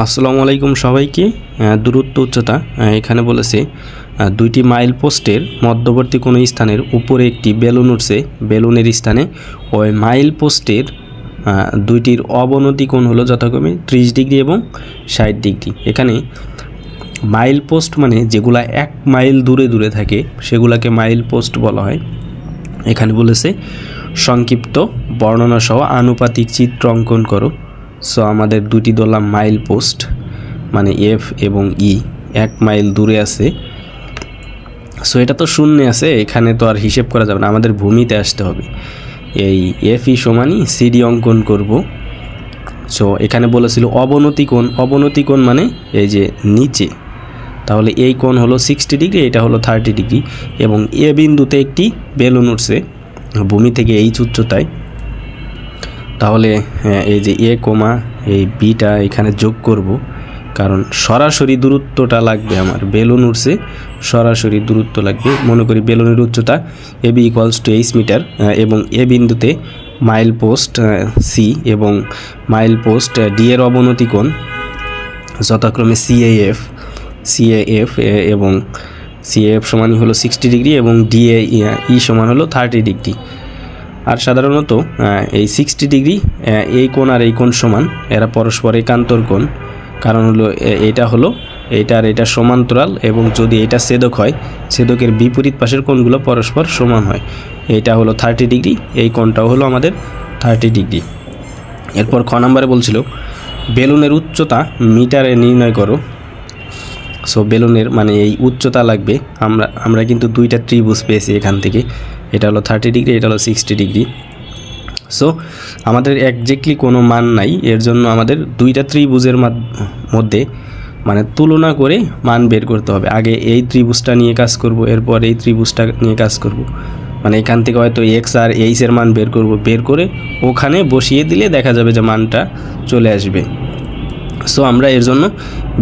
আসসালামু আলাইকুম সবাইকে। দূরত্ব উচ্চতা এখানে বলেছে দুইটি মাইল পোস্টের মধ্যবর্তী কোনো স্থানের উপরে একটি বেলুন উঠছে। বেলুনের স্থানে ওই মাইল পোস্টের দুইটির অবনতি কোণ হলো যথাক্রমে 30 ডিগ্রি এবং 60 ডিগ্রি। এখানে মাইল পোস্ট মানে যেগুলা 1 মাইল দূরে দূরে থাকে সেগুলাকে মাইল পোস্ট বলা হয়। এখানে বলেছে সংক্ষিপ্ত বর্ণনা সহ আনুপাতিক চিত্র অঙ্কন করো। সো আমাদের দুটি ধরলাম মাইল পোস্ট, মানে এফ এবং ই 1 মাইল দূরে আছে। সো এটা তো শূন্যে আছে, এখানে তো আর হিসেব করা যাবে না, আমাদের ভূমিতে আসতে হবে। এই এফ ই সমানই সিডি অঙ্কন করব। সো এখানে বলেছিল অবনতি কোণ। অবনতি কোণ মানে এই যে নিচে, তাহলে এই কোণ হলো 60 ডিগ্রি, এটা হলো 30 ডিগ্রি। এবং এ বিন্দুতে একটি বেলুন উঠছে ভূমি থেকে এই উচ্চতায়। তাহলে এই যে এ কমা এই বিটা এখানে যোগ করব, কারণ সরাসরি দূরত্বটা লাগবে আমার। বেলুন উঠছে, সরাসরি দূরত্ব লাগবে। মনে করি বেলুনের উচ্চতা A B equals to 8 metre এবং এ বিন্দুতে মাইল পোস্ট সি এবং মাইল পোস্ট ডি এর অবনতি কোণ যথাক্রমে সিএএফ এবং সিএএফ সমানই হলো 60 ডিগ্রি এবং ডিএ ই সমান হলো 30 ডিগ্রি। আর সাধারণত এই 60 ডিগ্রি এই কোণ আর এই কোণ সমান, এরা পরস্পর একান্তর কোণ। কারণ হলো এটা হলো এইটা আর এটা সমান্তরাল, এবং যদি এটা ছেদক হয় ছেদকের বিপরীত পাশের কোণগুলো পরস্পর সমান হয়। এইটা হলো 30 ডিগ্রি, এই কোণটাও হলো আমাদের 30 ডিগ্রি। এরপর খ নাম্বারে বলছিল বেলুনের উচ্চতা মিটারে নির্ণয় করো। সো বেলুনের মানে এই উচ্চতা লাগবে। আমরা কিন্তু দুইটা ত্রিভুজ পেয়েছি এখান থেকে, এটা হলো 30 ডিগ্রি, এটা হলো 60 ডিগ্রি। সো আমাদের একজ্যাক্টলি কোনো মান নাই, এর জন্য আমাদের দুইটা ত্রিভুজের মধ্যে মানে তুলনা করে মান বের করতে হবে। আগে এই ত্রিভুজটা নিয়ে কাজ করব, এরপর এই ত্রিভুজটা নিয়ে কাজ করব। মানে এখান থেকে হয়তো এক্স আর এইচের মান বের করব, বের করে ওখানে বসিয়ে দিলে দেখা যাবে যে মানটা চলে আসবে। সো আমরা এর জন্য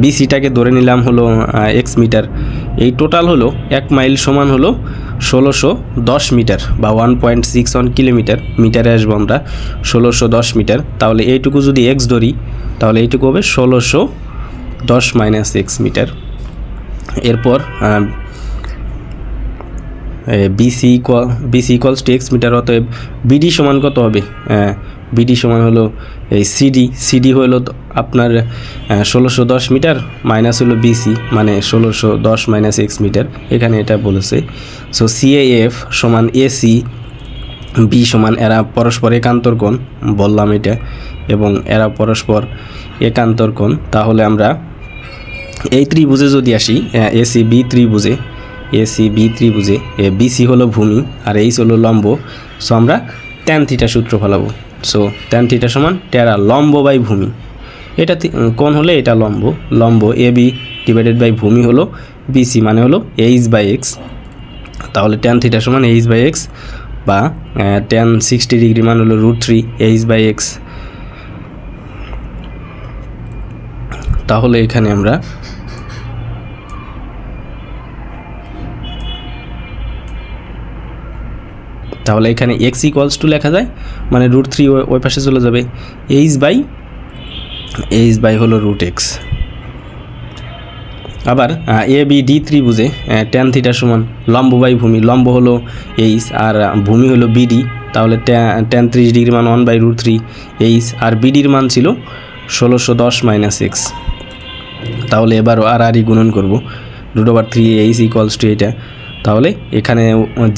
বিসিটাকে ধরে নিলাম হলো এক্স মিটার। এই টোটাল হলো 1 মাইল সমান হলো 1610 মিটার বা 1.61 কিলোমিটার। মিটারে আসবো আমরা 1610 মিটার। তাহলে এইটুকু যদি এক্স ধরি তাহলে এইটুকু হবে 1610 মাইনাস এক্স মিটার। এরপর BC equals to X metre. অতএব বিডি সমান কত হবে? বিডি সমান হলো এই সিডি হলো আপনার 1610 মিটার মাইনাস হলো বিসি, মানে 1610 মাইনাস এক্স মিটার, এখানে এটা বলেছে। সো সিএএফ সমান এসি বি সমান, এরা পরস্পর একান্তর কোণ বললাম এটা, এবং এরা পরস্পর একান্তর কোণ। তাহলে আমরা এই ত্রিভুজে যদি আসি, এসি বি ত্রিভুজে বিসি হলো ভূমি আর এইচ হলো লম্ব। সো আমরা ট্যান থিটা সূত্র ফলাবো। সো ট্যান থিটা সমান টেরা লম্ব বাই ভূমি। এটা কোণ হলে এটা লম্ব এ বি ডিভাইডেড বাই ভূমি হলো বিসি, মানে হলো এইচ বাই এক্স। তাহলে ট্যান থিটা সমান এইচ বাই এক্স, বা ট্যান 60 ডিগ্রি মান হলো √3 এইচ বাই এক্স। তাহলে এখানে আমরা এক্স ইকুয়ালস টু লেখা যায়, মানে √3 ওই পাশে চলে যাবে, এইচ বাই হলো √x। আবার A B D ত্রিভুজে tan theta সমান লম্ব বাই ভূমি। লম্ব হলো এইচ আর ভূমি হলো বিডি। তাহলে ট্যান 30 ডিগ্রি মান 1/√3 এইচ, আর বিডির মান ছিল 1610 মাইনাস এক্স। তাহলে এবার আর গুণন করব, √3 এইচ ইকুয়ালস টু এটা। তাহলে এখানে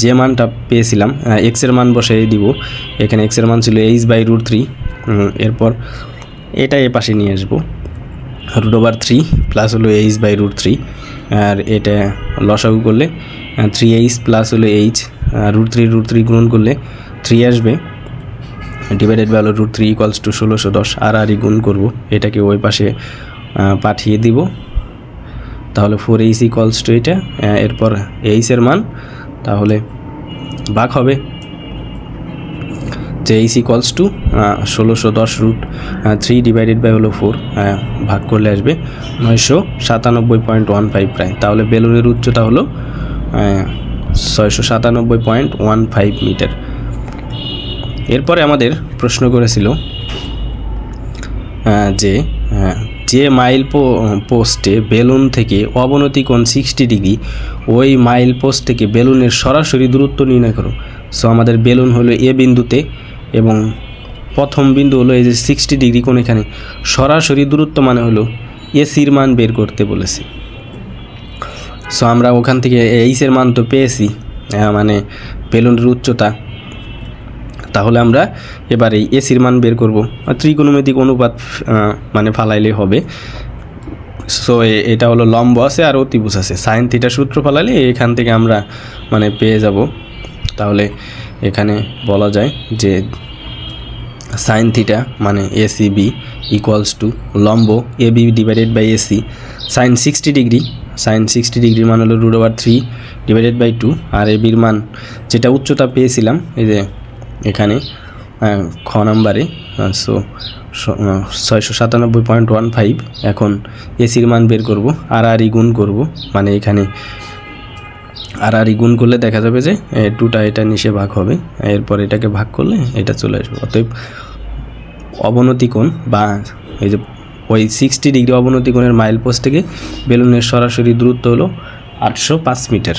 যে মানটা পেয়েছিলাম এক্সের মান বসিয়ে দিব। এখানে এক্সের মান ছিল এইচ বাই √3। এরপর এটা এ পাশে নিয়ে আসবো, √3 প্লাস হলো এইচ বাই √3, আর এটা লসাগু করলে 3h প্লাস হলো এইচ, √3 গুণন করলে 3 আসবে, ডিভাইডেড বাই হলো √3 ইকুয়ালস টু 1610। আর গুণ করব, এটাকে ওই পাশে পাঠিয়ে দিব। তাহলে 4h ইকুয়ালস টু এটা। এরপর এইচের মান তাহলে ভাগ হবে, যে H equals to 1610 divided by হলো 4, ভাগ করলে আসবে 997.15 প্রায়। তাহলে বেলুনের উচ্চতা হলো 697.15 মিটার। এরপরে আমাদের প্রশ্ন করেছিল যে যে মাইল পোস্টে বেলুন থেকে অবনতি কোণ 60 ডিগ্রি, ওই মাইল পোস্ট থেকে বেলুনের সরাসরি দূরত্ব নির্ণয় করো। সো আমাদের বেলুন হলো এ বিন্দুতে এবং প্রথম বিন্দু হলো এই যে 60 ডিগ্রি কোণ, এখানে সরাসরি দূরত্ব মানে হলো এসির মান বের করতে বলেছে। সো আমরা ওখান থেকে এইচের মান তো পেয়েছি, মানে বেলুনের উচ্চতা। তাহলে আমরা এবার এই এসির মান বের করব, ত্রিকোণমিতিক অনুপাত মানে ফালাইলেই হবে। সো এটা হলো লম্ব আছে আর অতিভুজ আছে, সাইন থিটা সূত্র ফালাইলে এখান থেকে আমরা মানে পেয়ে যাব। তাহলে এখানে বলা যায় যে সাইন থিটা মানে এসিবি ইকুয়ালস টু লম্ব AB divided by AC sine 60 degree. Sine 60 ডিগ্রির মান হলো √3 ডিভাইডেড বাই 2, আর এবির মান যেটা উচ্চতা পেয়েছিলাম এই যে এখানে খ নাম্বারে, সো 697.15। এখন এসির মান বের করব, আর গুণ করব, মানে এখানে আর গুণ করলে দেখা যাবে যে 2টা এটা নিচে ভাগ হবে, এরপর এটাকে ভাগ করলে এটা চলে আসবে। অতএব অবনতি কোণ বা এই যে ওই 60 ডিগ্রি অবনতি কোণের মাইল পোস্ট থেকে বেলুনের সরাসরি দূরত্ব হলো 805 মিটার।